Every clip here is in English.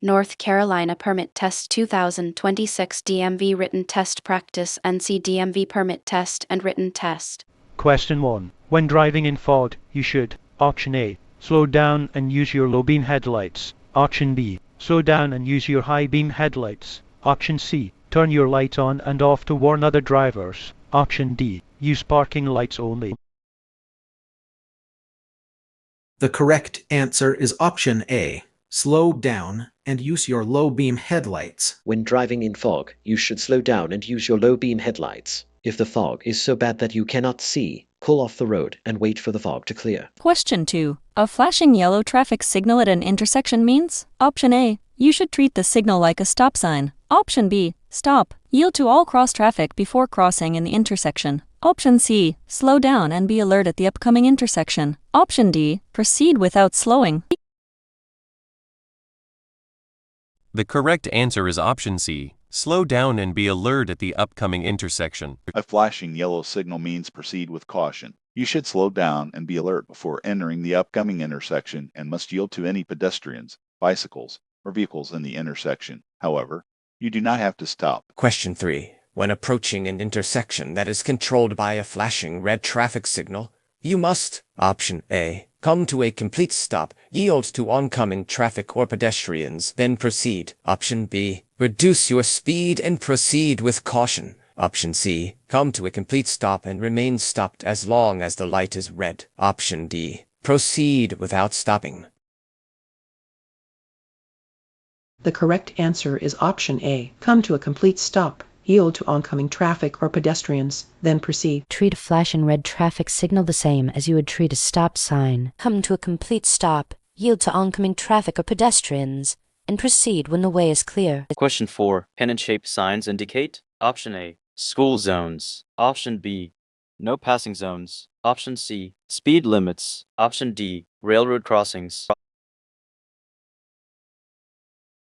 North Carolina Permit Test 2026 DMV Written Test Practice NC DMV Permit Test and Written Test. Question 1. When driving in fog, you should Option A. Slow down and use your low beam headlights. Option B. Slow down and use your high beam headlights. Option C. Turn your lights on and off to warn other drivers. Option D. Use parking lights only. The correct answer is option A. Slow down and use your low beam headlights. When driving in fog, you should slow down and use your low beam headlights. If the fog is so bad that you cannot see, pull off the road and wait for the fog to clear. Question 2. A flashing yellow traffic signal at an intersection means? Option A. You should treat the signal like a stop sign. Option B. Stop. Yield to all cross traffic before crossing in the intersection. Option C. Slow down and be alert at the upcoming intersection. Option D. Proceed without slowing. The correct answer is option C. Slow down and be alert at the upcoming intersection. A flashing yellow signal means proceed with caution. You should slow down and be alert before entering the upcoming intersection and must yield to any pedestrians, bicycles, or vehicles in the intersection. However, you do not have to stop. Question 3. When approaching an intersection that is controlled by a flashing red traffic signal, you must, Option A, come to a complete stop, yield to oncoming traffic or pedestrians, then proceed. Option B, reduce your speed and proceed with caution. Option C, come to a complete stop and remain stopped as long as the light is red. Option D, proceed without stopping. The correct answer is option A. Come to a complete stop, yield to oncoming traffic or pedestrians, then proceed. Treat a flashing red traffic signal the same as you would treat a stop sign. Come to a complete stop, yield to oncoming traffic or pedestrians, and proceed when the way is clear. Question 4. Pennant-shaped signs indicate? Option A. School zones. Option B. No passing zones. Option C. Speed limits. Option D. Railroad crossings.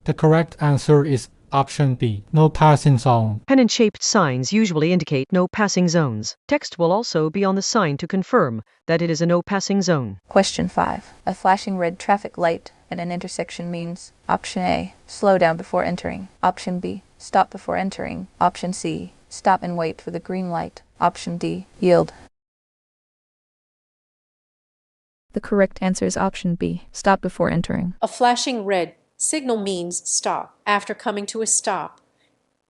The correct answer is option B, no passing zone. Pennant-shaped signs usually indicate no passing zones. Text will also be on the sign to confirm that it is a no passing zone. Question 5. A flashing red traffic light at an intersection means? Option A. Slow down before entering. Option B. Stop before entering. Option C. Stop and wait for the green light. Option D. Yield. The correct answer is option B. Stop before entering. A flashing red signal means stop. After coming to a stop,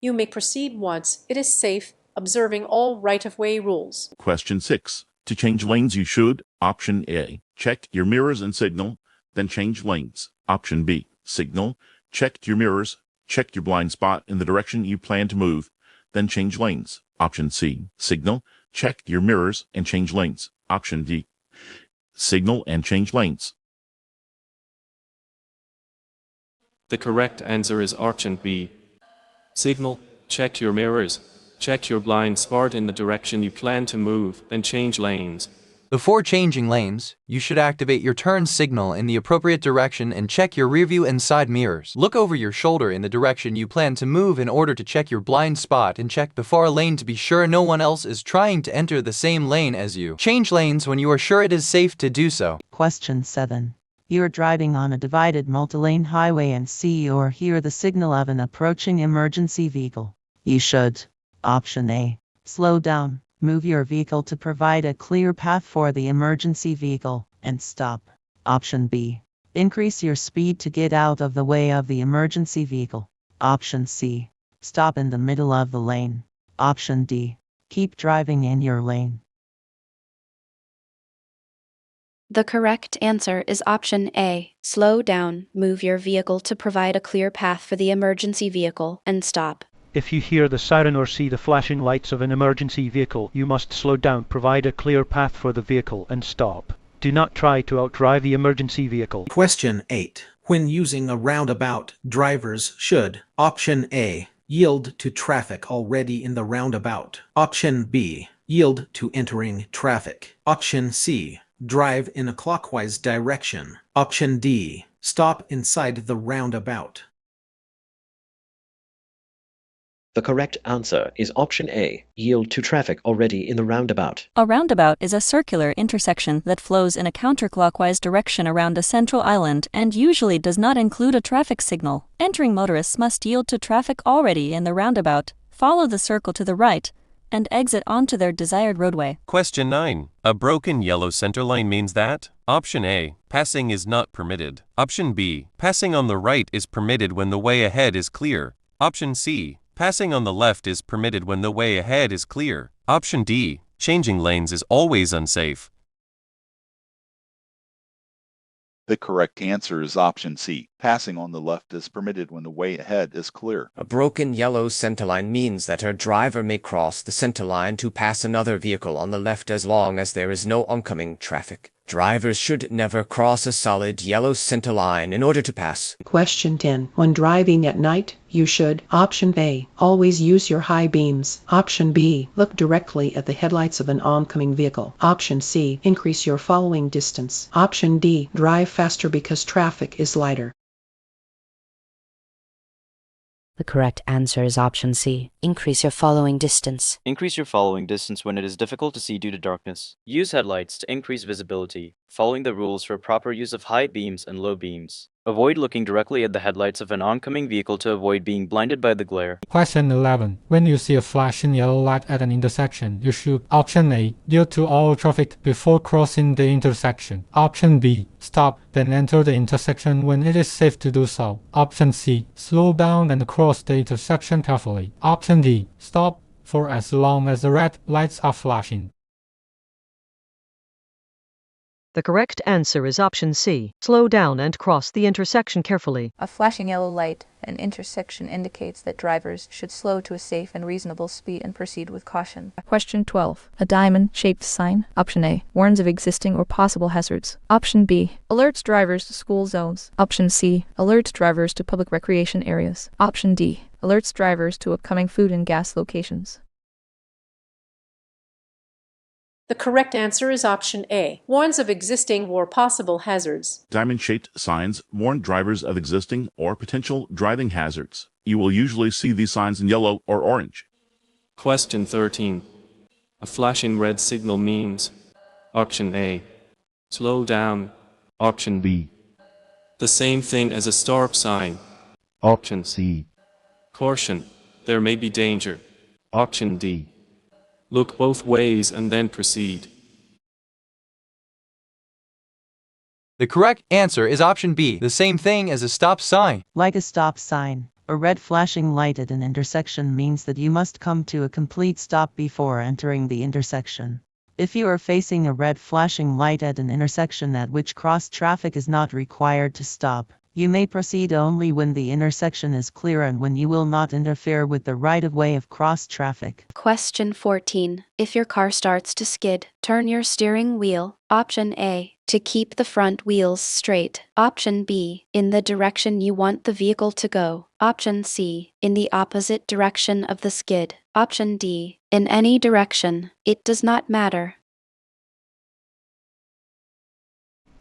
you may proceed once it is safe, observing all right-of-way rules. Question 6. To change lanes, you should, Option A, check your mirrors and signal, then change lanes. Option B, signal, check your mirrors, check your blind spot in the direction you plan to move, then change lanes. Option C, signal, check your mirrors and change lanes. Option D, signal and change lanes. The correct answer is option B. Signal, check your mirrors, check your blind spot in the direction you plan to move, then change lanes. Before changing lanes, you should activate your turn signal in the appropriate direction and check your rearview and side mirrors. Look over your shoulder in the direction you plan to move in order to check your blind spot and check the far lane to be sure no one else is trying to enter the same lane as you. Change lanes when you are sure it is safe to do so. Question 7. You are driving on a divided multi-lane highway and see or hear the signal of an approaching emergency vehicle. You should, Option A, slow down, move your vehicle to provide a clear path for the emergency vehicle, and stop. Option B, increase your speed to get out of the way of the emergency vehicle. Option C, stop in the middle of the lane. Option D, keep driving in your lane. The correct answer is option A. Slow down, move your vehicle to provide a clear path for the emergency vehicle, and stop. If you hear the siren or see the flashing lights of an emergency vehicle, you must slow down, provide a clear path for the vehicle, and stop. Do not try to outdrive the emergency vehicle. Question 8. When using a roundabout, drivers should, Option A, yield to traffic already in the roundabout. Option B, yield to entering traffic. Option C, drive in a clockwise direction. Option D, stop inside the roundabout. The correct answer is option A, yield to traffic already in the roundabout. A roundabout is a circular intersection that flows in a counterclockwise direction around a central island and usually does not include a traffic signal. Entering motorists must yield to traffic already in the roundabout, follow the circle to the right, and exit onto their desired roadway. Question 9. A broken yellow center line means that? Option A. Passing is not permitted. Option B. Passing on the right is permitted when the way ahead is clear. Option C. Passing on the left is permitted when the way ahead is clear. Option D. Changing lanes is always unsafe. The correct answer is option C. Passing on the left is permitted when the way ahead is clear. A broken yellow centerline means that a driver may cross the centerline to pass another vehicle on the left as long as there is no oncoming traffic. Drivers should never cross a solid yellow centerline in order to pass. Question 10. When driving at night, you should, option A, always use your high beams. Option B, look directly at the headlights of an oncoming vehicle. Option C, increase your following distance. Option D, drive faster because traffic is lighter. The correct answer is option C. Increase your following distance. Increase your following distance when it is difficult to see due to darkness. Use headlights to increase visibility, following the rules for proper use of high beams and low beams. Avoid looking directly at the headlights of an oncoming vehicle to avoid being blinded by the glare. Question 11. When you see a flashing yellow light at an intersection, you should option A, yield to all traffic before crossing the intersection. Option B, stop, then enter the intersection when it is safe to do so. Option C, slow down and cross the intersection carefully. Option D, stop for as long as the red lights are flashing. The correct answer is option C. Slow down and cross the intersection carefully. A flashing yellow light at an intersection indicates that drivers should slow to a safe and reasonable speed and proceed with caution. Question 12. A diamond-shaped sign, option A, warns of existing or possible hazards. Option B, alerts drivers to school zones. Option C, alerts drivers to public recreation areas. Option D, alerts drivers to upcoming food and gas locations. The correct answer is option A, warns of existing or possible hazards. Diamond-shaped signs warn drivers of existing or potential driving hazards. You will usually see these signs in yellow or orange. Question 13. A flashing red signal means? Option A. Slow down. Option B. The same thing as a stop sign. Option C. Caution. There may be danger. Option D. Look both ways and then proceed. The correct answer is option B, the same thing as a stop sign. Like a stop sign, a red flashing light at an intersection means that you must come to a complete stop before entering the intersection. If you are facing a red flashing light at an intersection at which cross traffic is not required to stop, you may proceed only when the intersection is clear and when you will not interfere with the right-of-way of cross traffic. Question 14. If your car starts to skid, turn your steering wheel, option A, to keep the front wheels straight. Option B, in the direction you want the vehicle to go. Option C, in the opposite direction of the skid. Option D, in any direction. It does not matter.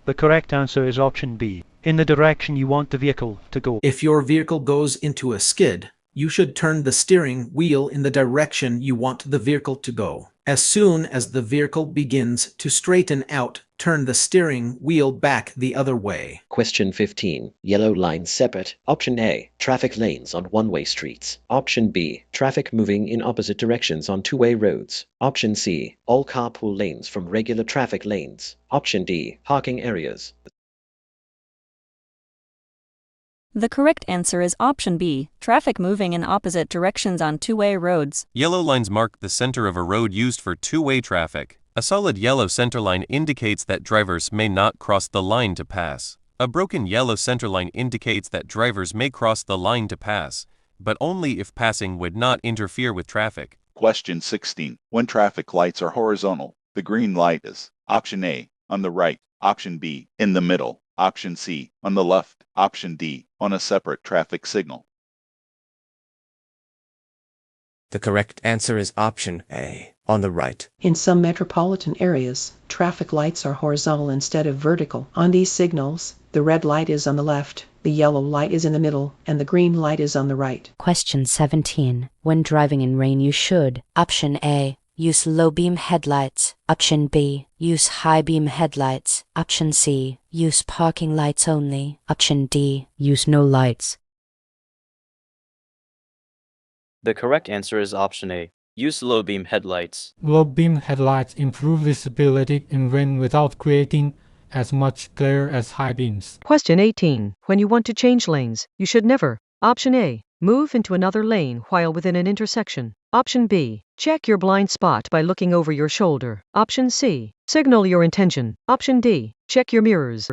The correct answer is option B, in the direction you want the vehicle to go. If your vehicle goes into a skid, you should turn the steering wheel in the direction you want the vehicle to go. As soon as the vehicle begins to straighten out, turn the steering wheel back the other way. Question 15. Yellow lines separate. Option A, traffic lanes on one-way streets. Option B, traffic moving in opposite directions on two-way roads. Option C, all carpool lanes from regular traffic lanes. Option D, parking areas. The correct answer is option B, traffic moving in opposite directions on two-way roads. Yellow lines mark the center of a road used for two-way traffic. A solid yellow centerline indicates that drivers may not cross the line to pass. A broken yellow centerline indicates that drivers may cross the line to pass, but only if passing would not interfere with traffic. Question 16. When traffic lights are horizontal, the green light is option A, on the right, option B, in the middle, option C, on the left, option D, on a separate traffic signal. The correct answer is option A, on the right. In some metropolitan areas, traffic lights are horizontal instead of vertical. On these signals, the red light is on the left, the yellow light is in the middle, and the green light is on the right. Question 17. When driving in rain, you should: Option A, use low beam headlights. Option B, use high beam headlights. Option C, use parking lights only. Option D, use no lights. The correct answer is option A. Use low beam headlights. Low beam headlights improve visibility in rain without creating as much glare as high beams. Question 18. When you want to change lanes, you should never. Option A. Move into another lane while within an intersection. Option B. Check your blind spot by looking over your shoulder. Option C. Signal your intention. Option D. Check your mirrors.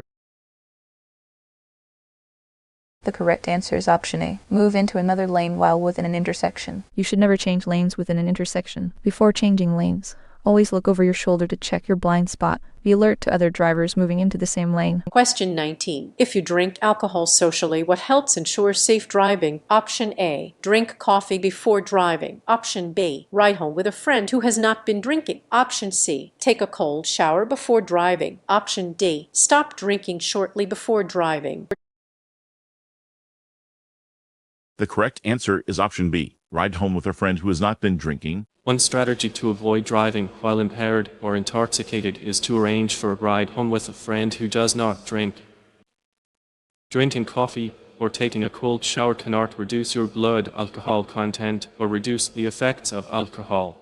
The correct answer is option A. Move into another lane while within an intersection. You should never change lanes within an intersection. Before changing lanes, always look over your shoulder to check your blind spot. Be alert to other drivers moving into the same lane. Question 19. If you drink alcohol socially, what helps ensure safe driving? Option A. Drink coffee before driving. Option B. Ride home with a friend who has not been drinking. Option C. Take a cold shower before driving. Option D. Stop drinking shortly before driving. The correct answer is option B. Ride home with a friend who has not been drinking. One strategy to avoid driving while impaired or intoxicated is to arrange for a ride home with a friend who does not drink. Drinking coffee or taking a cold shower cannot reduce your blood alcohol content or reduce the effects of alcohol.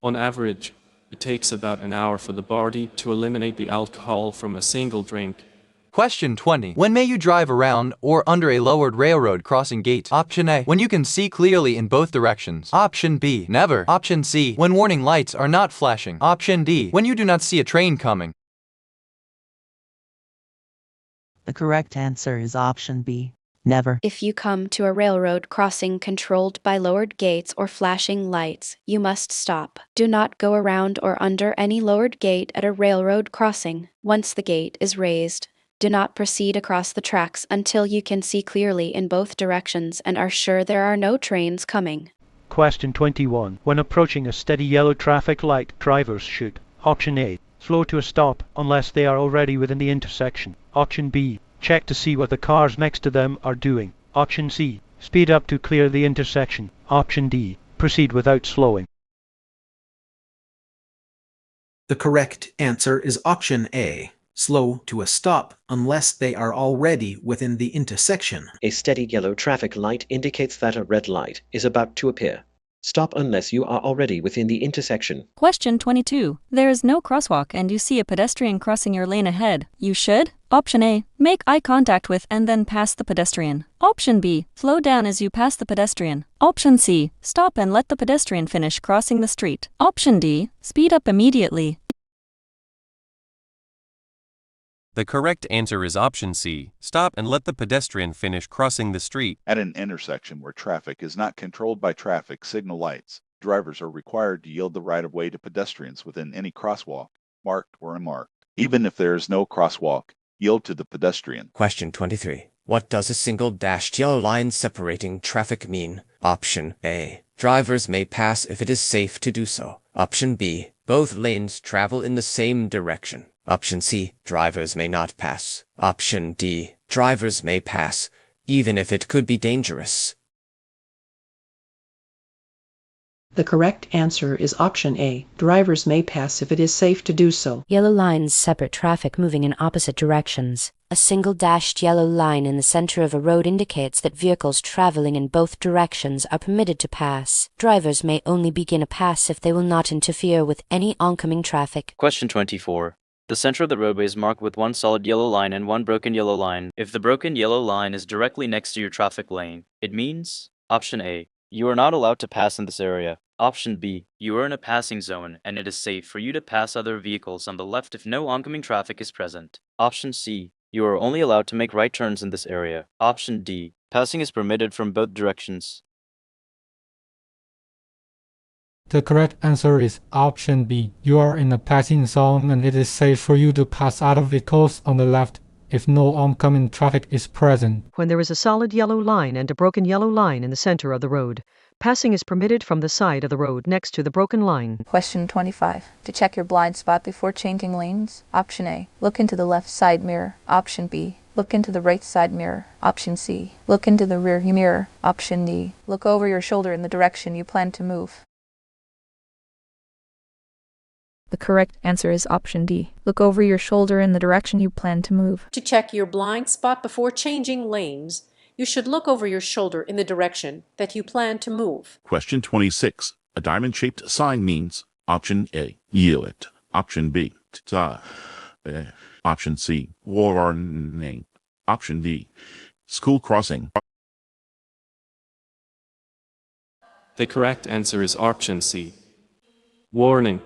On average, it takes about an hour for the body to eliminate the alcohol from a single drink. Question 20. When may you drive around or under a lowered railroad crossing gate? Option A, when you can see clearly in both directions. Option B, never. Option C, when warning lights are not flashing. Option D, when you do not see a train coming. The correct answer is option B. Never. If you come to a railroad crossing controlled by lowered gates or flashing lights, you must stop. Do not go around or under any lowered gate at a railroad crossing. Once the gate is raised, do not proceed across the tracks until you can see clearly in both directions and are sure there are no trains coming. Question 21. When approaching a steady yellow traffic light, drivers should: Option A, slow to a stop unless they are already within the intersection. Option B, check to see what the cars next to them are doing. Option C, speed up to clear the intersection. Option D, proceed without slowing. The correct answer is option A. Slow to a stop unless they are already within the intersection. A steady yellow traffic light indicates that a red light is about to appear. Stop unless you are already within the intersection. Question 22. There is no crosswalk and you see a pedestrian crossing your lane ahead. You should: Option A, make eye contact with and then pass the pedestrian. Option B, slow down as you pass the pedestrian. Option C, stop and let the pedestrian finish crossing the street. Option D, speed up immediately. The correct answer is option C. Stop and let the pedestrian finish crossing the street. At an intersection where traffic is not controlled by traffic signal lights, drivers are required to yield the right-of-way to pedestrians within any crosswalk, marked or unmarked. Even if there is no crosswalk, yield to the pedestrian. Question 23. What does a single dashed yellow line separating traffic mean? Option A. Drivers may pass if it is safe to do so. Option B. Both lanes travel in the same direction. Option C. Drivers may not pass. Option D. Drivers may pass, even if it could be dangerous. The correct answer is option A. Drivers may pass if it is safe to do so. Yellow lines separate traffic moving in opposite directions. A single dashed yellow line in the center of a road indicates that vehicles traveling in both directions are permitted to pass. Drivers may only begin a pass if they will not interfere with any oncoming traffic. Question 24. The center of the roadway is marked with one solid yellow line and one broken yellow line. If the broken yellow line is directly next to your traffic lane, it means: Option A, you are not allowed to pass in this area. Option B, you are in a passing zone and it is safe for you to pass other vehicles on the left if no oncoming traffic is present. Option C, you are only allowed to make right turns in this area. Option D, passing is permitted from both directions. The correct answer is option B. You are in a passing zone and it is safe for you to pass other vehicles on the left if no oncoming traffic is present. When there is a solid yellow line and a broken yellow line in the center of the road, passing is permitted from the side of the road next to the broken line. Question 25. To check your blind spot before changing lanes, option A, look into the left side mirror. Option B, look into the right side mirror. Option C, look into the rear mirror. Option D, look over your shoulder in the direction you plan to move. The correct answer is option D. Look over your shoulder in the direction you plan to move. To check your blind spot before changing lanes, you should look over your shoulder in the direction that you plan to move. Question 26. A diamond-shaped sign means option A, yield. Option B, option C, warning. Option D, school crossing. The correct answer is option C. Warning.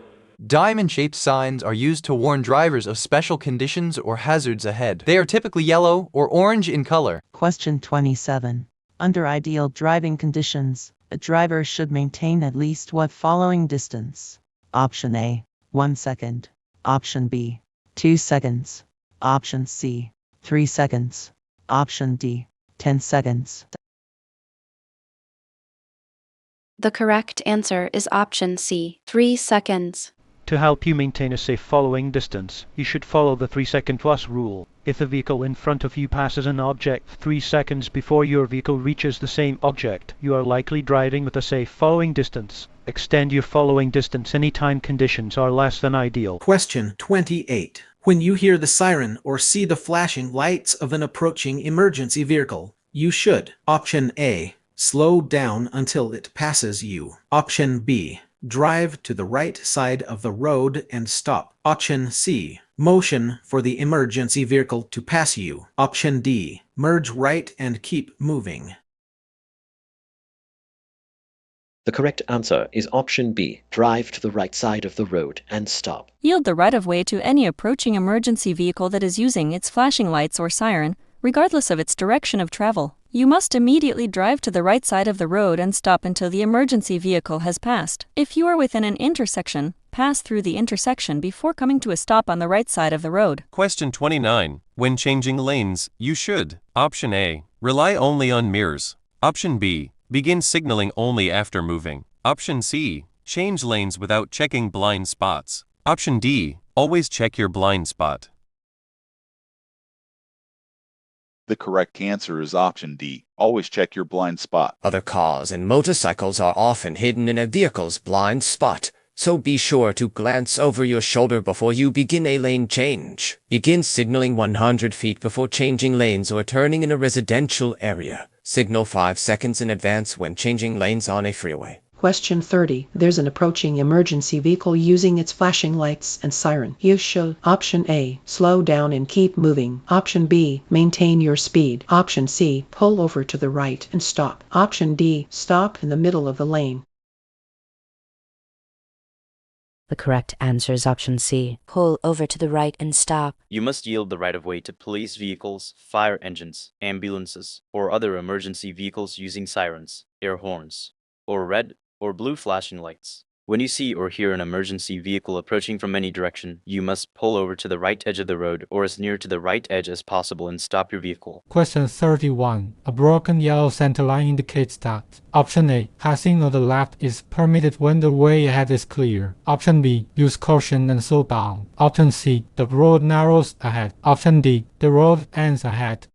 Diamond-shaped signs are used to warn drivers of special conditions or hazards ahead. They are typically yellow or orange in color. Question 27. Under ideal driving conditions, a driver should maintain at least what following distance? Option A, 1 second. Option B, 2 seconds. Option C, 3 seconds. Option D, 10 seconds. The correct answer is option C, 3 seconds. To help you maintain a safe following distance, you should follow the 3-second plus rule. If the vehicle in front of you passes an object 3 seconds before your vehicle reaches the same object, you are likely driving with a safe following distance. Extend your following distance anytime conditions are less than ideal. Question 28. When you hear the siren or see the flashing lights of an approaching emergency vehicle, you should, option A, slow down until it passes you. Option B, drive to the right side of the road and stop. Option C, motion for the emergency vehicle to pass you. Option D, merge right and keep moving. The correct answer is option B, drive to the right side of the road and stop. Yield the right-of-way to any approaching emergency vehicle that is using its flashing lights or siren, regardless of its direction of travel. You must immediately drive to the right side of the road and stop until the emergency vehicle has passed. If you are within an intersection, pass through the intersection before coming to a stop on the right side of the road. Question 29. When changing lanes, you should. Option A, rely only on mirrors. Option B, begin signaling only after moving. Option C, change lanes without checking blind spots. Option D, always check your blind spot. The correct answer is option D. Always check your blind spot. Other cars and motorcycles are often hidden in a vehicle's blind spot, so be sure to glance over your shoulder before you begin a lane change. Begin signaling 100 feet before changing lanes or turning in a residential area. Signal 5 seconds in advance when changing lanes on a freeway. Question 30. There's an approaching emergency vehicle using its flashing lights and siren. You should, option A, slow down and keep moving. Option B, maintain your speed. Option C, pull over to the right and stop. Option D, stop in the middle of the lane. The correct answer is option C. Pull over to the right and stop. You must yield the right-of-way to police vehicles, fire engines, ambulances, or other emergency vehicles using sirens, air horns, or red or blue flashing lights. When you see or hear an emergency vehicle approaching from any direction, you must pull over to the right edge of the road or as near to the right edge as possible and stop your vehicle. Question 31. A broken yellow center line indicates that option A, passing on the left is permitted when the way ahead is clear. Option B, use caution and slow down. Option C, the road narrows ahead. Option D, the road ends ahead.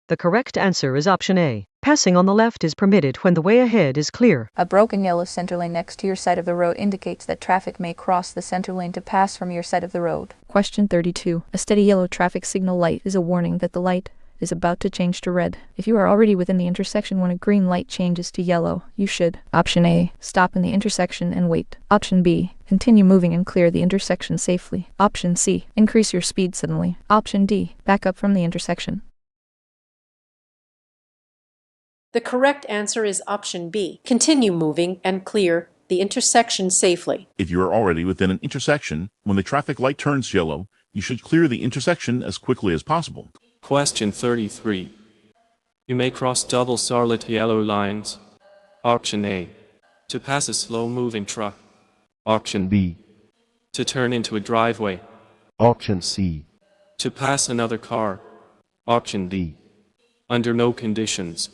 The correct answer is option A. Passing on the left is permitted when the way ahead is clear. A broken yellow center lane next to your side of the road indicates that traffic may cross the center lane to pass from your side of the road. Question 32. A steady yellow traffic signal light is a warning that the light is about to change to red. If you are already within the intersection when a green light changes to yellow, you should, option A, stop in the intersection and wait. Option B, continue moving and clear the intersection safely. Option C, increase your speed suddenly. Option D, back up from the intersection. The correct answer is option B. Continue moving and clear the intersection safely. If you are already within an intersection, when the traffic light turns yellow, you should clear the intersection as quickly as possible. Question 33. You may cross double solid yellow lines. Option A, to pass a slow-moving truck. Option B, to turn into a driveway. Option C. To pass another car. Option D. Under no conditions.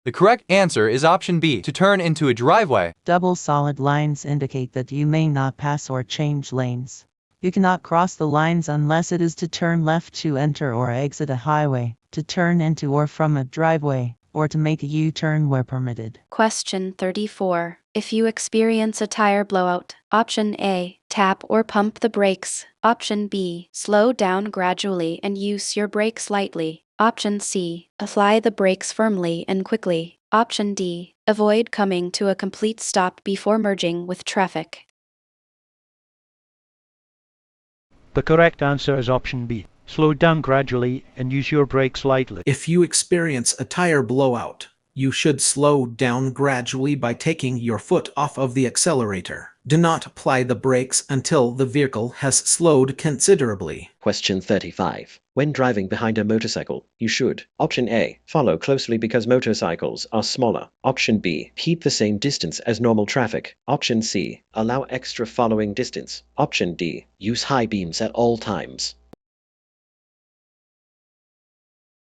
The correct answer is option B, to turn into a driveway. Double solid lines indicate that you may not pass or change lanes. You cannot cross the lines unless it is to turn left to enter or exit a highway, to turn into or from a driveway, or to make a U-turn where permitted. Question 34. If you experience a tire blowout, option A, tap or pump the brakes. Option B, slow down gradually and use your brakes lightly. Option C, apply the brakes firmly and quickly. Option D, avoid coming to a complete stop before merging with traffic. The correct answer is option B. Slow down gradually and use your brakes lightly. If you experience a tire blowout, you should slow down gradually by taking your foot off of the accelerator. Do not apply the brakes until the vehicle has slowed considerably. Question 35. When driving behind a motorcycle, you should: Option A, follow closely because motorcycles are smaller. Option B, keep the same distance as normal traffic. Option C, allow extra following distance. Option D, use high beams at all times.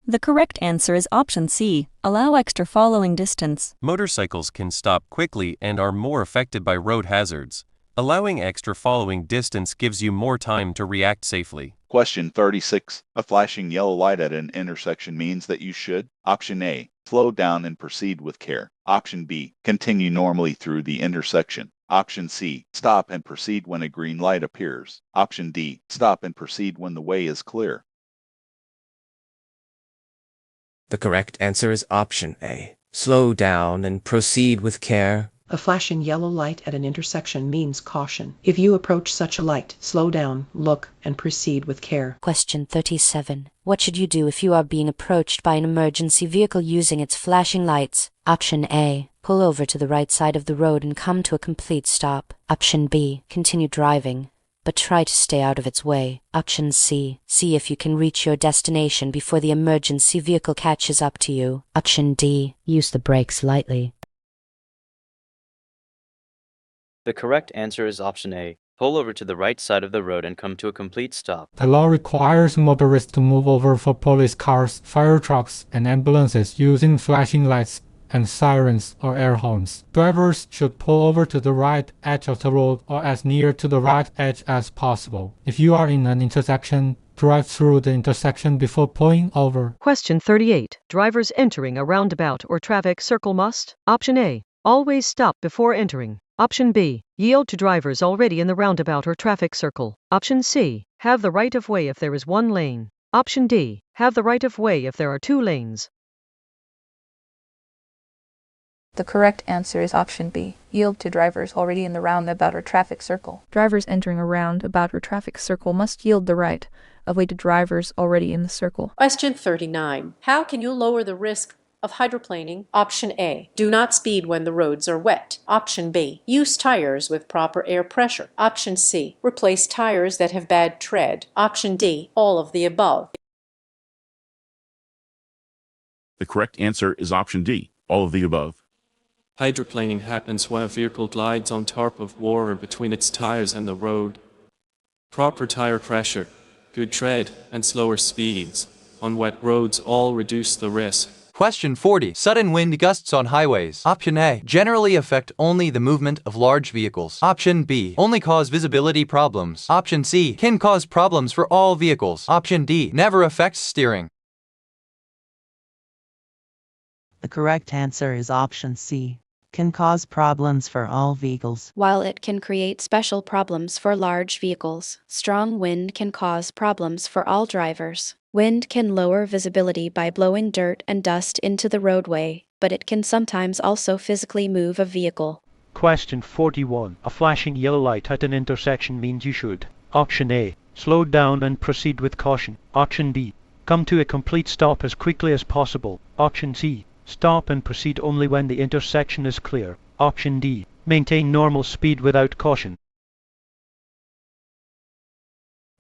The correct answer is option C, allow extra following distance. Motorcycles can stop quickly and are more affected by road hazards. Allowing extra following distance gives you more time to react safely. Question 36. A flashing yellow light at an intersection means that you should: Option A, slow down and proceed with care. Option B, continue normally through the intersection. Option C, stop and proceed when a green light appears. Option D, stop and proceed when the way is clear. The correct answer is option A. Slow down and proceed with care. A flashing yellow light at an intersection means caution. If you approach such a light, slow down, look, and proceed with care. Question 37. What should you do if you are being approached by an emergency vehicle using its flashing lights? Option A, pull over to the right side of the road and come to a complete stop. Option B, continue driving, but try to stay out of its way. Option C, see if you can reach your destination before the emergency vehicle catches up to you. Option D, use the brakes lightly. The correct answer is option A. Pull over to the right side of the road and come to a complete stop. The law requires motorists to move over for police cars, fire trucks, and ambulances using flashing lights and sirens or air horns. Drivers should pull over to the right edge of the road or as near to the right edge as possible. If you are in an intersection, drive through the intersection before pulling over. Question 38. Drivers entering a roundabout or traffic circle must: Option A, always stop before entering. Option B, yield to drivers already in the roundabout or traffic circle. Option C, have the right of way if there is one lane. Option D, have the right of way if there are two lanes. The correct answer is option B. Yield to drivers already in the roundabout or traffic circle. Drivers entering a roundabout or traffic circle must yield the right of way to drivers already in the circle. Question 39. How can you lower the risk of hydroplaning? Option A, do not speed when the roads are wet. Option B, use tires with proper air pressure. Option C, replace tires that have bad tread. Option D, all of the above. The correct answer is option D, all of the above. Hydroplaning happens when a vehicle glides on top of water between its tires and the road. Proper tire pressure, good tread, and slower speeds on wet roads all reduce the risk. Question 40. Sudden wind gusts on highways. Option A, generally affect only the movement of large vehicles. Option B, only cause visibility problems. Option C, can cause problems for all vehicles. Option D, never affects steering. The correct answer is option C. Can cause problems for all vehicles. While it can create special problems for large vehicles, strong wind can cause problems for all drivers. Wind can lower visibility by blowing dirt and dust into the roadway, but it can sometimes also physically move a vehicle. Question 41. A flashing yellow light at an intersection means you should: Option A, slow down and proceed with caution. Option B, come to a complete stop as quickly as possible. Option C, stop and proceed only when the intersection is clear. Option D, maintain normal speed without caution.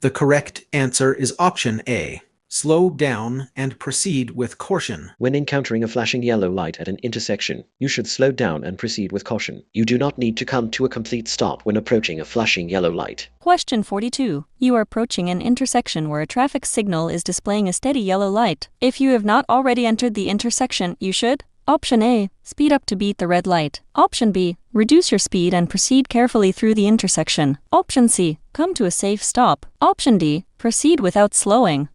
The correct answer is option A. slow down and proceed with caution. When encountering a flashing yellow light at an intersection, you should slow down and proceed with caution. You do not need to come to a complete stop when approaching a flashing yellow light. Question 42. You are approaching an intersection where a traffic signal is displaying a steady yellow light. If you have not already entered the intersection, you should: Option A, speed up to beat the red light. Option B, reduce your speed and proceed carefully through the intersection. Option C, come to a safe stop. Option D, proceed without slowing.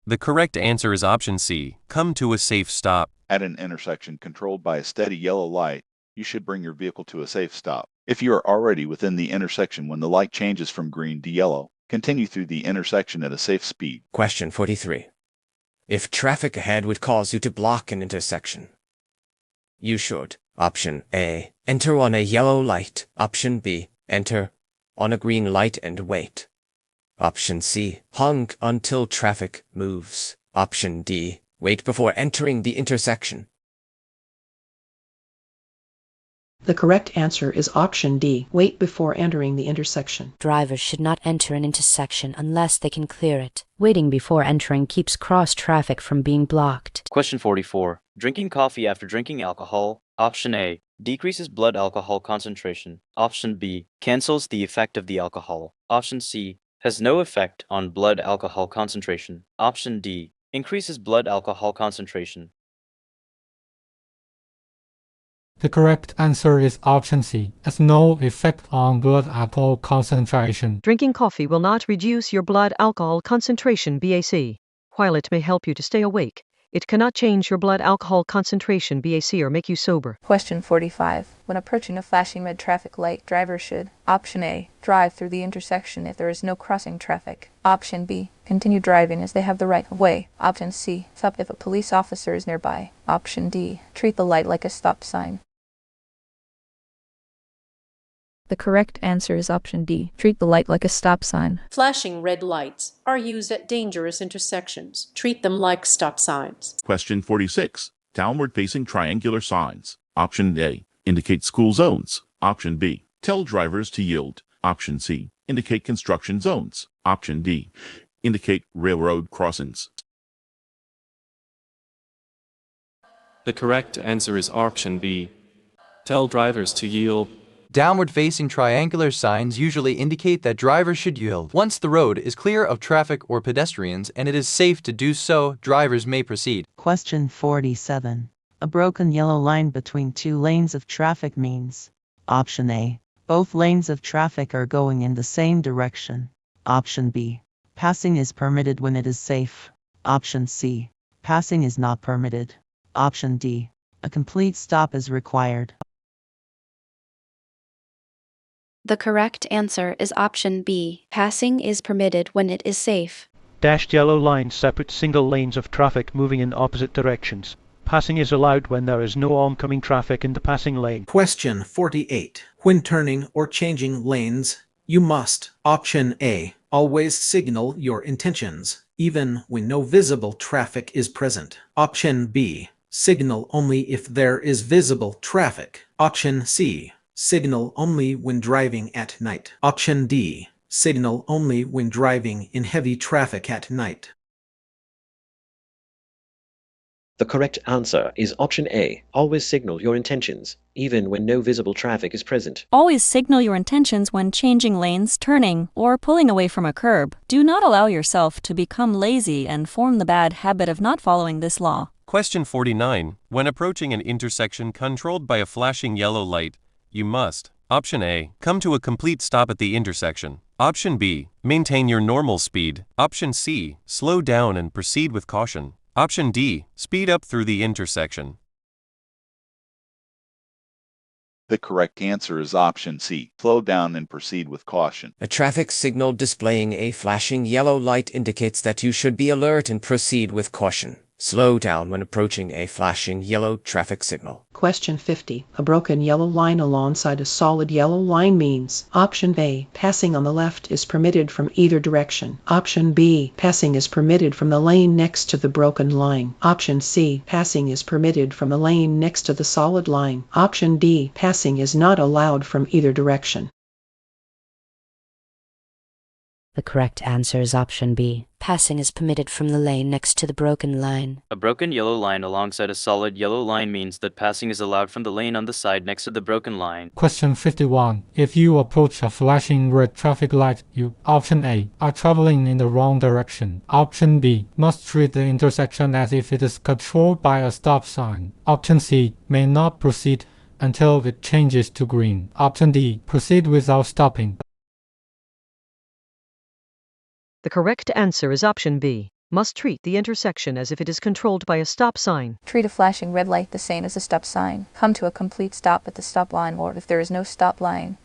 The correct answer is option C, come to a safe stop. At an intersection controlled by a steady yellow light, you should bring your vehicle to a safe stop. If you are already within the intersection when the light changes from green to yellow, continue through the intersection at a safe speed. Question 43. If traffic ahead would cause you to block an intersection, you should: Option A, enter on a yellow light. Option B, enter on a green light and wait. Option C, honk until traffic moves. Option D, wait before entering the intersection. The correct answer is option D, wait before entering the intersection. Drivers should not enter an intersection unless they can clear it. Waiting before entering keeps cross traffic from being blocked. Question 44. Drinking coffee after drinking alcohol. Option A, decreases blood alcohol concentration. Option B, cancels the effect of the alcohol. Option C, has no effect on blood alcohol concentration. Option D, increases blood alcohol concentration. The correct answer is option C, has no effect on blood alcohol concentration. Drinking coffee will not reduce your blood alcohol concentration BAC. While it may help you to stay awake, it cannot change your blood alcohol concentration BAC or make you sober. Question 45. When approaching a flashing red traffic light, drivers should: Option A, drive through the intersection if there is no crossing traffic. Option B, continue driving as they have the right of way. Option C, stop if a police officer is nearby. Option D, treat the light like a stop sign. The correct answer is option D. Treat the light like a stop sign. Flashing red lights are used at dangerous intersections. Treat them like stop signs. Question 46. Downward-facing triangular signs. Option A, indicate school zones. Option B, tell drivers to yield. Option C, indicate construction zones. Option D, indicate railroad crossings. The correct answer is option B. Tell drivers to yield. Downward-facing triangular signs usually indicate that drivers should yield. Once the road is clear of traffic or pedestrians and it is safe to do so, drivers may proceed. Question 47. A broken yellow line between two lanes of traffic means: Option A, both lanes of traffic are going in the same direction. Option B, passing is permitted when it is safe. Option C, passing is not permitted. Option D, a complete stop is required. The correct answer is option B. Passing is permitted when it is safe. Dashed yellow lines separate single lanes of traffic moving in opposite directions. Passing is allowed when there is no oncoming traffic in the passing lane. Question 48. When turning or changing lanes, you must: Option A, always signal your intentions, even when no visible traffic is present. Option B, signal only if there is visible traffic. Option C, signal only when driving at night. Option D, signal only when driving in heavy traffic at night. The correct answer is option A, always signal your intentions, even when no visible traffic is present. Always signal your intentions when changing lanes, turning, or pulling away from a curb. Do not allow yourself to become lazy and form the bad habit of not following this law. Question 49. When approaching an intersection controlled by a flashing yellow light, you must: Option A, come to a complete stop at the intersection. Option B, maintain your normal speed. Option C, slow down and proceed with caution. Option D, speed up through the intersection. The correct answer is option C, slow down and proceed with caution. A traffic signal displaying a flashing yellow light indicates that you should be alert and proceed with caution. Slow down when approaching a flashing yellow traffic signal. Question 50. A broken yellow line alongside a solid yellow line means: Option A, passing on the left is permitted from either direction. Option B, passing is permitted from the lane next to the broken line. Option C, passing is permitted from the lane next to the solid line. Option D, passing is not allowed from either direction. The correct answer is option B. Passing is permitted from the lane next to the broken line. A broken yellow line alongside a solid yellow line means that passing is allowed from the lane on the side next to the broken line. Question 51. If you approach a flashing red traffic light, you, option A, are traveling in the wrong direction. Option B, must treat the intersection as if it is controlled by a stop sign. Option C, may not proceed until it changes to green. Option D, proceed without stopping. The correct answer is option B. Must treat the intersection as if it is controlled by a stop sign. Treat a flashing red light the same as a stop sign. Come to a complete stop at the stop line, or if there is no stop line,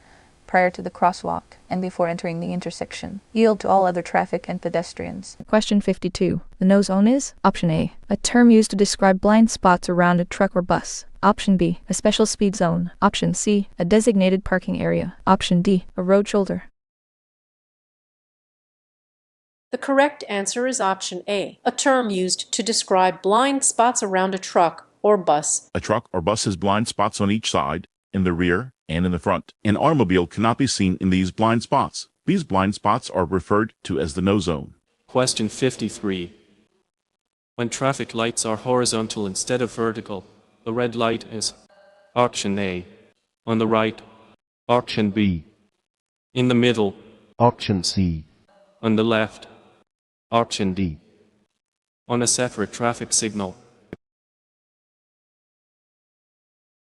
prior to the crosswalk and before entering the intersection. Yield to all other traffic and pedestrians. Question 52. The no zone is option A, a term used to describe blind spots around a truck or bus. Option B, a special speed zone. Option C, a designated parking area. Option D, a road shoulder. The correct answer is option A, a term used to describe blind spots around a truck or bus. A truck or bus has blind spots on each side, in the rear, and in the front. An automobile cannot be seen in these blind spots. These blind spots are referred to as the no zone. Question 53. When traffic lights are horizontal instead of vertical, the red light is option A. On the right, option B. In the middle, option C. On the left, option D. On a separate traffic signal.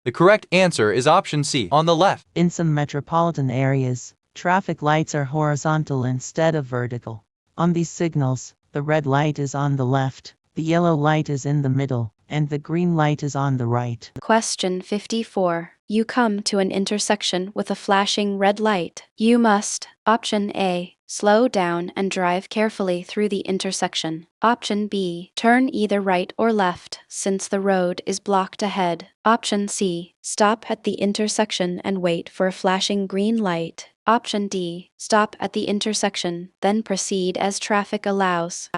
The correct answer is option C, on the left. In some metropolitan areas, traffic lights are horizontal instead of vertical. On these signals, the red light is on the left, the yellow light is in the middle, and the green light is on the right. Question 54. You come to an intersection with a flashing red light. You must, option A, slow down and drive carefully through the intersection. Option B, turn either right or left since the road is blocked ahead. Option C, stop at the intersection and wait for a flashing green light. Option D, stop at the intersection, then proceed as traffic allows.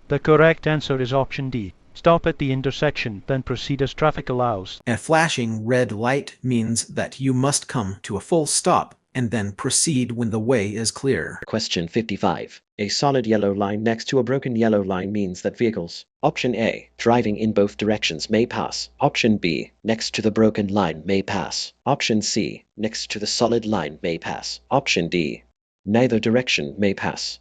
The correct answer is option D. Stop at the intersection, then proceed as traffic allows. A flashing red light means that you must come to a full stop and then proceed when the way is clear. Question 55. A solid yellow line next to a broken yellow line means that vehicles, option A, driving in both directions may pass. Option B, next to the broken line may pass. Option C, next to the solid line may pass. Option D, neither direction may pass.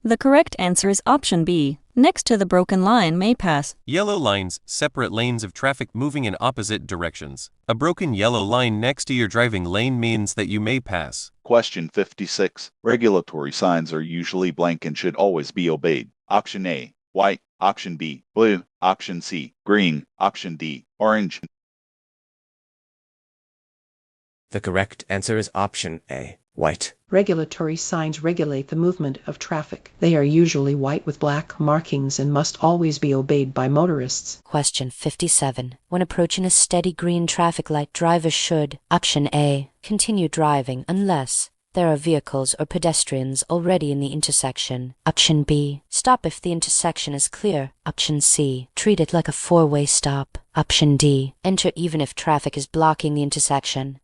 The correct answer is option B. Next to the broken line may pass. Yellow lines, separate lanes of traffic moving in opposite directions. A broken yellow line next to your driving lane means that you may pass. Question 56. Regulatory signs are usually blank and should always be obeyed. Option A, white. Option B, blue. Option C, green. Option D, orange. The correct answer is option A, white. Regulatory signs regulate the movement of traffic. They are usually white with black markings and must always be obeyed by motorists. Question 57. When approaching a steady green traffic light, drivers should, option A, continue driving unless there are vehicles or pedestrians already in the intersection. Option B, stop if the intersection is clear. Option C, treat it like a four-way stop. Option D, enter even if traffic is blocking the intersection.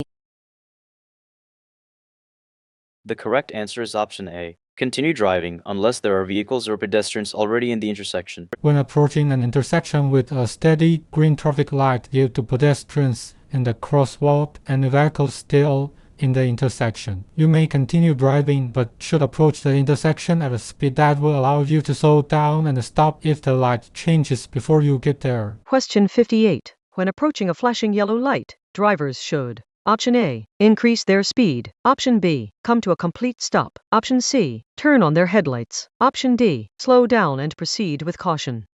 The correct answer is option A. Continue driving unless there are vehicles or pedestrians already in the intersection. When approaching an intersection with a steady green traffic light due to pedestrians in the crosswalk and vehicles still in the intersection, you may continue driving but should approach the intersection at a speed that will allow you to slow down and stop if the light changes before you get there. Question 58. When approaching a flashing yellow light, drivers should: option A, increase their speed. Option B, come to a complete stop. Option C, turn on their headlights. Option D, slow down and proceed with caution.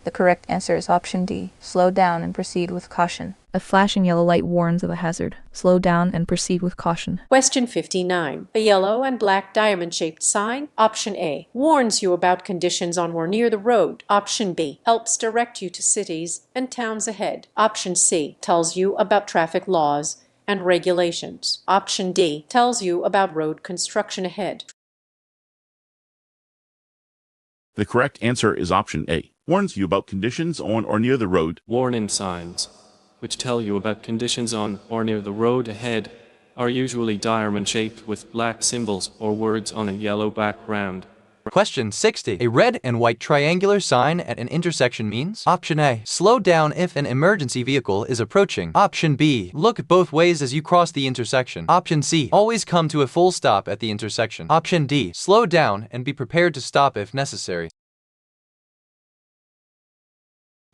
The correct answer is option D. Slow down and proceed with caution. A flashing yellow light warns of a hazard. Slow down and proceed with caution. Question 59. A yellow and black diamond-shaped sign, option A, warns you about conditions on or near the road. Option B, helps direct you to cities and towns ahead. Option C, tells you about traffic laws and regulations. Option D, tells you about road construction ahead. The correct answer is option A. Warns you about conditions on or near the road. Warning signs. which tell you about conditions on or near the road ahead, are usually diamond-shaped with black symbols or words on a yellow background. Question 60. A red and white triangular sign at an intersection means? Option A. Slow down if an emergency vehicle is approaching. Option B. Look both ways as you cross the intersection. Option C. Always come to a full stop at the intersection. Option D. Slow down and be prepared to stop if necessary.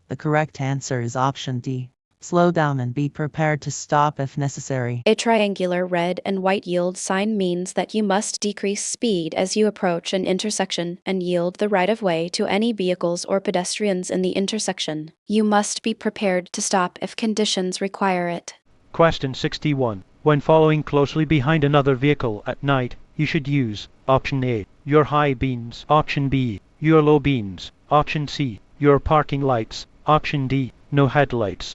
The correct answer is option D. Slow down and be prepared to stop if necessary. A triangular red and white yield sign means that you must decrease speed as you approach an intersection and yield the right-of-way to any vehicles or pedestrians in the intersection. You must be prepared to stop if conditions require it. Question 61. When following closely behind another vehicle at night, you should use Option A. Your high beams. Option B. Your low beams. Option C. Your parking lights. Option D. No headlights.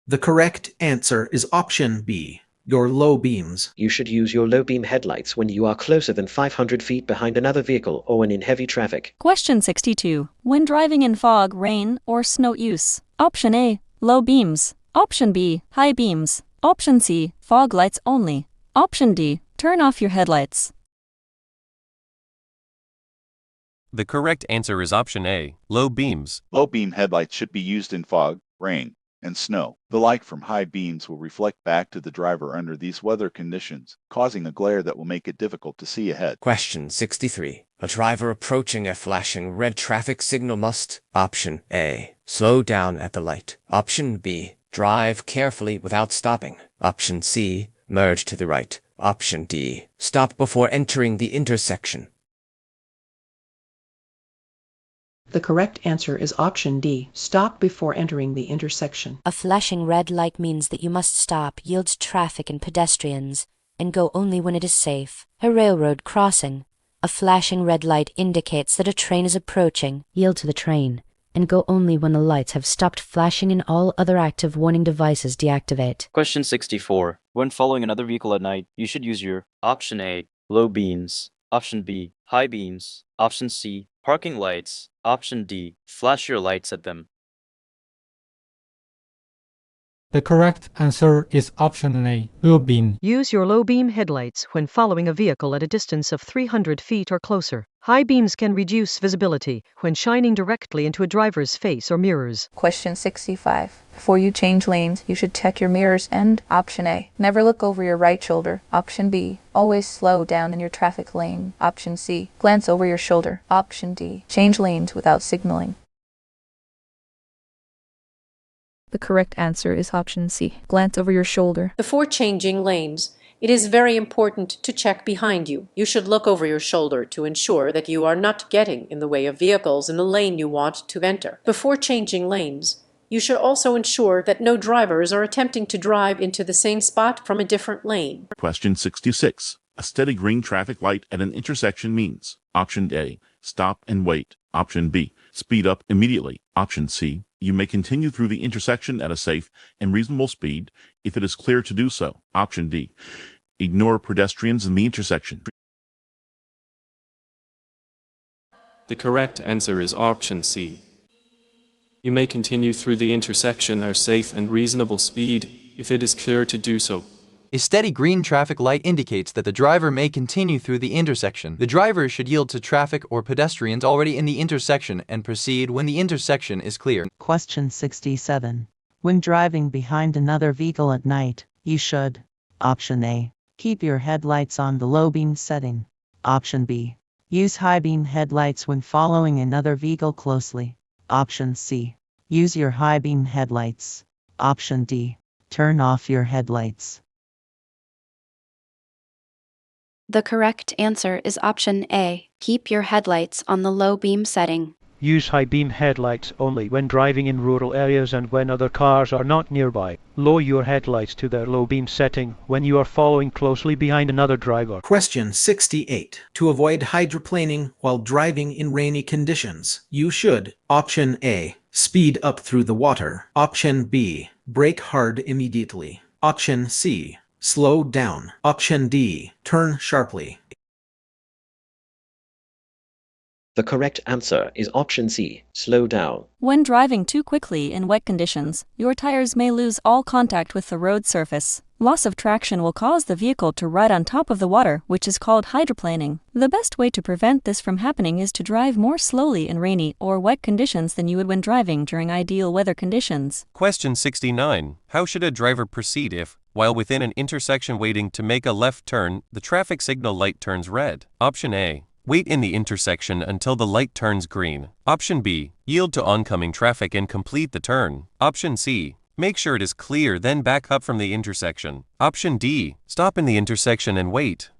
The correct answer is option B, your low beams. You should use your low beam headlights when you are closer than 500 feet behind another vehicle or when in heavy traffic. Question 62. When driving in fog, rain, or snow use? Option A. Low beams. Option B. High beams. Option C. Fog lights only. Option D. Turn off your headlights. The correct answer is option A, low beams. Low beam headlights should be used in fog, rain, and snow. The light from high beams will reflect back to the driver under these weather conditions, causing a glare that will make it difficult to see ahead. Question 63. A driver approaching a flashing red traffic signal must, option A, slow down at the light. Option B, drive carefully without stopping. Option C, merge to the right. Option D, stop before entering the intersection. The correct answer is option D. Stop before entering the intersection. A flashing red light means that you must stop, yield to traffic and pedestrians, and go only when it is safe. A railroad crossing. A flashing red light indicates that a train is approaching. Yield to the train, and go only when the lights have stopped flashing and all other active warning devices deactivate. Question 64. When following another vehicle at night, you should use your Option A, low beams. Option B, high beams. Option C, parking lights. Option D, flash your lights at them. The correct answer is option A, low beam. Use your low beam headlights when following a vehicle at a distance of 300 feet or closer. High beams can reduce visibility when shining directly into a driver's face or mirrors. Question 65. Before you change lanes, you should check your mirrors and Option A. Never look over your right shoulder. Option B. Always slow down in your traffic lane. Option C. Glance over your shoulder. Option D. Change lanes without signaling. The correct answer is option C. Glance over your shoulder. Before changing lanes, it is very important to check behind you. You should look over your shoulder to ensure that you are not getting in the way of vehicles in the lane you want to enter. Before changing lanes, you should also ensure that no drivers are attempting to drive into the same spot from a different lane. Question 66. A steady green traffic light at an intersection means option A, stop and wait. Option B, speed up immediately. Option C, you may continue through the intersection at a safe and reasonable speed if it is clear to do so. Option D, ignore pedestrians in the intersection. The correct answer is option C. You may continue through the intersection at a safe and reasonable speed if it is clear to do so. A steady green traffic light indicates that the driver may continue through the intersection. The driver should yield to traffic or pedestrians already in the intersection and proceed when the intersection is clear. Question 67. When driving behind another vehicle at night, you should Option A. Keep your headlights on the low beam setting. Option B. Use high beam headlights when following another vehicle closely. Option C. Use your high beam headlights. Option D. Turn off your headlights. The correct answer is option A. Keep your headlights on the low beam setting. Use high beam headlights only when driving in rural areas and when other cars are not nearby. Lower your headlights to their low beam setting when you are following closely behind another driver. Question 68. To avoid hydroplaning while driving in rainy conditions, you should Option A. Speed up through the water. Option B. Brake hard immediately. Option C. Slow down. Option D. Turn sharply. The correct answer is option C, slow down. When driving too quickly in wet conditions, your tires may lose all contact with the road surface. Loss of traction will cause the vehicle to ride on top of the water, which is called hydroplaning. The best way to prevent this from happening is to drive more slowly in rainy or wet conditions than you would when driving during ideal weather conditions. Question 69. How should a driver proceed if, while within an intersection waiting to make a left turn, the traffic signal light turns red? Option A. Wait in the intersection until the light turns green. Option B. Yield to oncoming traffic and complete the turn. Option C. Make sure it is clear, then back up from the intersection. Option D. Stop in the intersection and wait.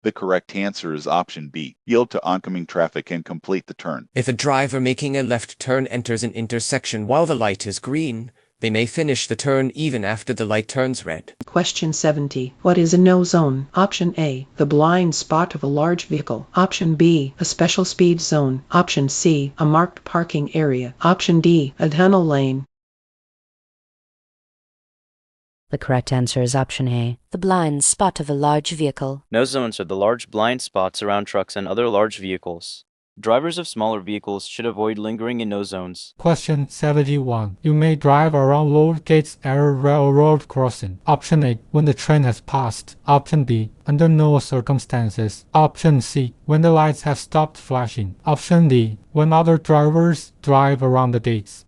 The correct answer is option B. Yield to oncoming traffic and complete the turn. If a driver making a left turn enters an intersection while the light is green, they may finish the turn even after the light turns red. Question 70. What is a no zone? Option A, the blind spot of a large vehicle. Option B, a special speed zone. Option C, a marked parking area. Option D, a tunnel lane. The correct answer is option A, the blind spot of a large vehicle. No zones are the large blind spots around trucks and other large vehicles. Drivers of smaller vehicles should avoid lingering in no zones. Question 71. You may drive around load gates at a railroad crossing. Option A, when the train has passed. Option B, under no circumstances. Option C, when the lights have stopped flashing. Option D, when other drivers drive around the gates.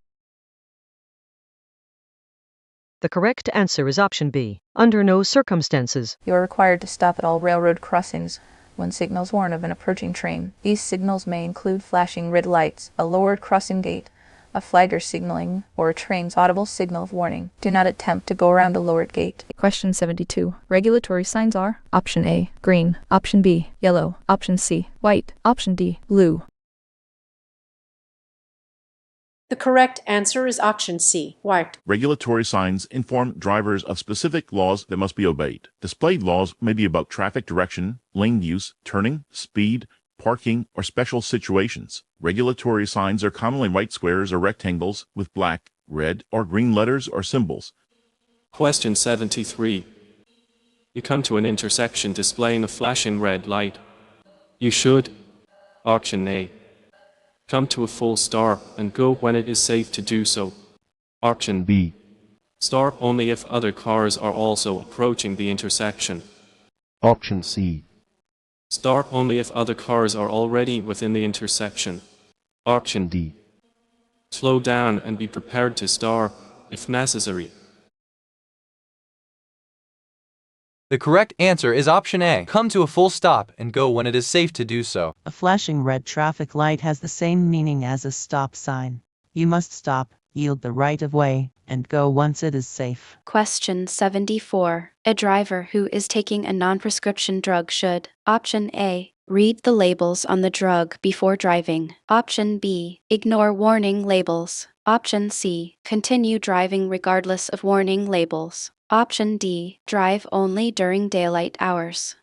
The correct answer is option B, under no circumstances. You are required to stop at all railroad crossings when signals warn of an approaching train. These signals may include flashing red lights, a lowered crossing gate, a flagger signaling, or a train's audible signal of warning. Do not attempt to go around a lowered gate. Question 72. Regulatory signs are Option A, green. Option B, yellow. Option C, white. Option D, blue. The correct answer is option C, white. Regulatory signs inform drivers of specific laws that must be obeyed. Displayed laws may be about traffic direction, lane use, turning, speed, parking, or special situations. Regulatory signs are commonly white squares or rectangles with black, red, or green letters or symbols. Question 73. You come to an intersection displaying a flashing red light. You should. Option A. Come to a full stop and go when it is safe to do so. Option B. Stop only if other cars are also approaching the intersection. Option C. Stop only if other cars are already within the intersection. Option D. Slow down and be prepared to stop if necessary. The correct answer is option A. Come to a full stop and go when it is safe to do so. A flashing red traffic light has the same meaning as a stop sign. You must stop, yield the right of way, and go once it is safe. Question 74. A driver who is taking a non-prescription drug should: Option A, read the labels on the drug before driving. Option B, ignore warning labels. Option C, continue driving regardless of warning labels. Option D, drive only during daylight hours.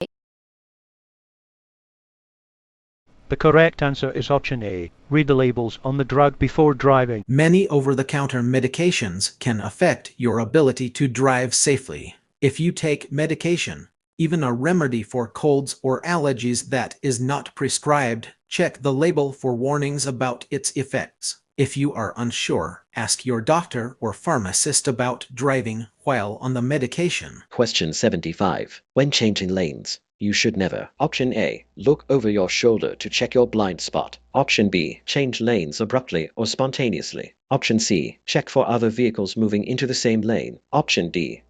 The correct answer is option A. Read the labels on the drug before driving. Many over-the-counter medications can affect your ability to drive safely. If you take medication, even a remedy for colds or allergies that is not prescribed, check the label for warnings about its effects. If you are unsure, ask your doctor or pharmacist about driving while on the medication. Question 75. When changing lanes, you should never: Option A, look over your shoulder to check your blind spot. Option B, change lanes abruptly or spontaneously. Option C, check for other vehicles moving into the same lane. Option D,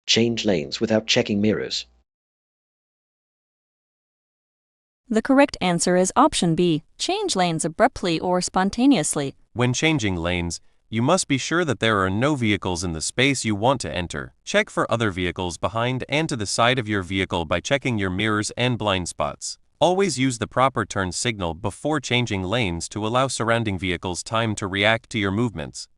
change lanes without checking mirrors. The correct answer is option B, change lanes abruptly or spontaneously. When changing lanes, you must be sure that there are no vehicles in the space you want to enter. Check for other vehicles behind and to the side of your vehicle by checking your mirrors and blind spots. Always use the proper turn signal before changing lanes to allow surrounding vehicles time to react to your movements.